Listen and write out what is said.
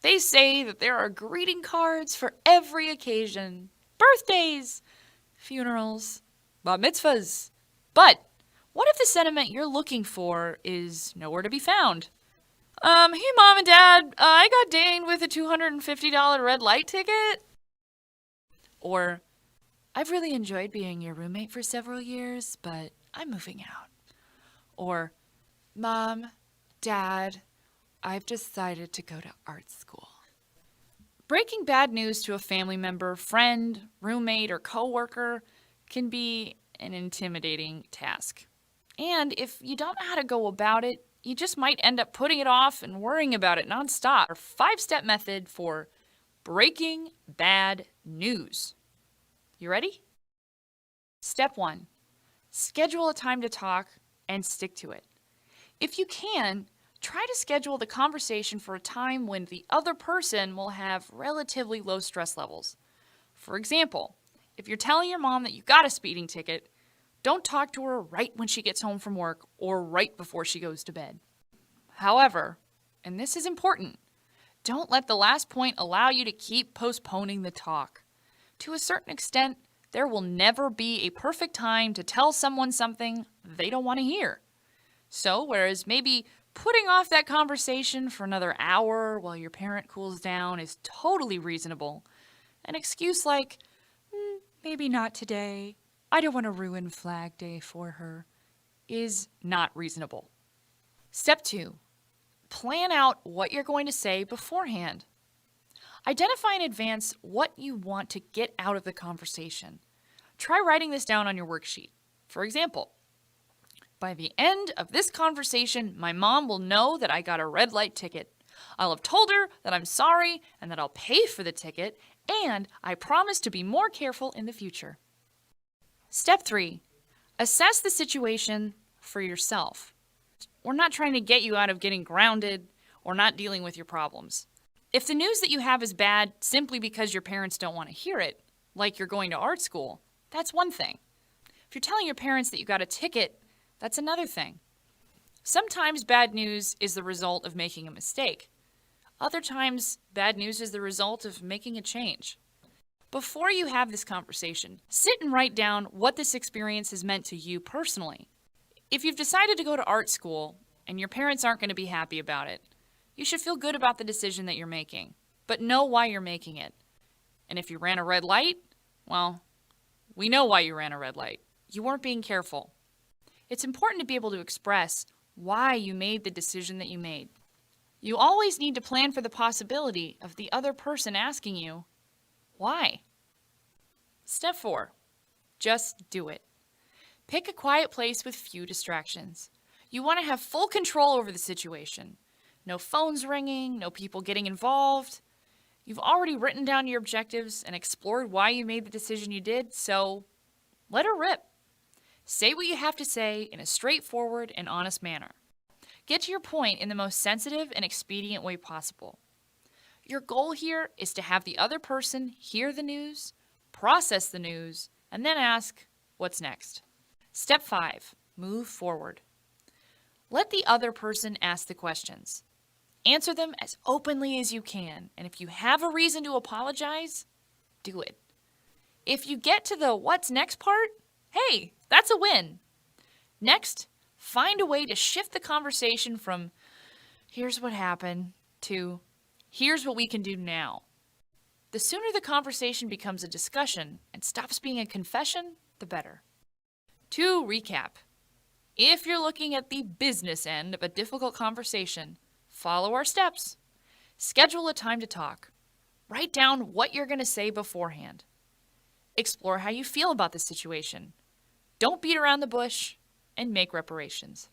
They say that there are greeting cards for every occasion. Birthdays, funerals, bat mitzvahs. But what if the sentiment you're looking for is nowhere to be found? Hey mom and dad, I got dinged with a $250 red light ticket. Or, I've really enjoyed being your roommate for several years, but I'm moving out. Or, Mom, Dad, I've decided to go to art school. Breaking bad news to a family member, friend, roommate, or coworker can be an intimidating task. And if you don't know how to go about it, you just might end up putting it off and worrying about it nonstop. Our 5-step method for breaking bad news. You ready? Step 1. Schedule a time to talk and stick to it. If you can, try to schedule the conversation for a time when the other person will have relatively low stress levels. For example, if you're telling your mom that you got a speeding ticket, don't talk to her right when she gets home from work or right before she goes to bed. However, and this is important, don't let the last point allow you to keep postponing the talk. To a certain extent, there will never be a perfect time to tell someone something they don't want to hear. So, whereas maybe putting off that conversation for another hour while your parent cools down is totally reasonable, an excuse like, maybe not today, I don't want to ruin Flag Day for her, is not reasonable. Step 2. Plan out what you're going to say beforehand. Identify in advance what you want to get out of the conversation. Try writing this down on your worksheet. For example, by the end of this conversation, my mom will know that I got a red light ticket. I'll have told her that I'm sorry and that I'll pay for the ticket, and I promise to be more careful in the future. Step 3. Assess the situation for yourself. We're not trying to get you out of getting grounded or not dealing with your problems. If the news that you have is bad simply because your parents don't want to hear it, like you're going to art school, that's one thing. If you're telling your parents that you got a ticket, that's another thing. Sometimes bad news is the result of making a mistake. Other times, bad news is the result of making a change. Before you have this conversation, sit and write down what this experience has meant to you personally. If you've decided to go to art school and your parents aren't going to be happy about it, you should feel good about the decision that you're making, but know why you're making it. And if you ran a red light, well, we know why you ran a red light. You weren't being careful. It's important to be able to express why you made the decision that you made. You always need to plan for the possibility of the other person asking you, why? Step 4. Just do it. Pick a quiet place with few distractions. You want to have full control over the situation. No phones ringing, no people getting involved. You've already written down your objectives and explored why you made the decision you did, so let her rip. Say what you have to say in a straightforward and honest manner. Get to your point in the most sensitive and expedient way possible. Your goal here is to have the other person hear the news, process the news, and then ask, what's next? Step 5. Move forward. Let the other person ask the questions. Answer them as openly as you can, and if you have a reason to apologize, do it. If you get to the what's next part, hey, that's a win. Next, find a way to shift the conversation from here's what happened to here's what we can do now. The sooner the conversation becomes a discussion and stops being a confession, the better. To recap, if you're looking at the business end of a difficult conversation, follow our steps. Schedule a time to talk. Write down what you're going to say beforehand. Explore how you feel about the situation. Don't beat around the bush and make reparations.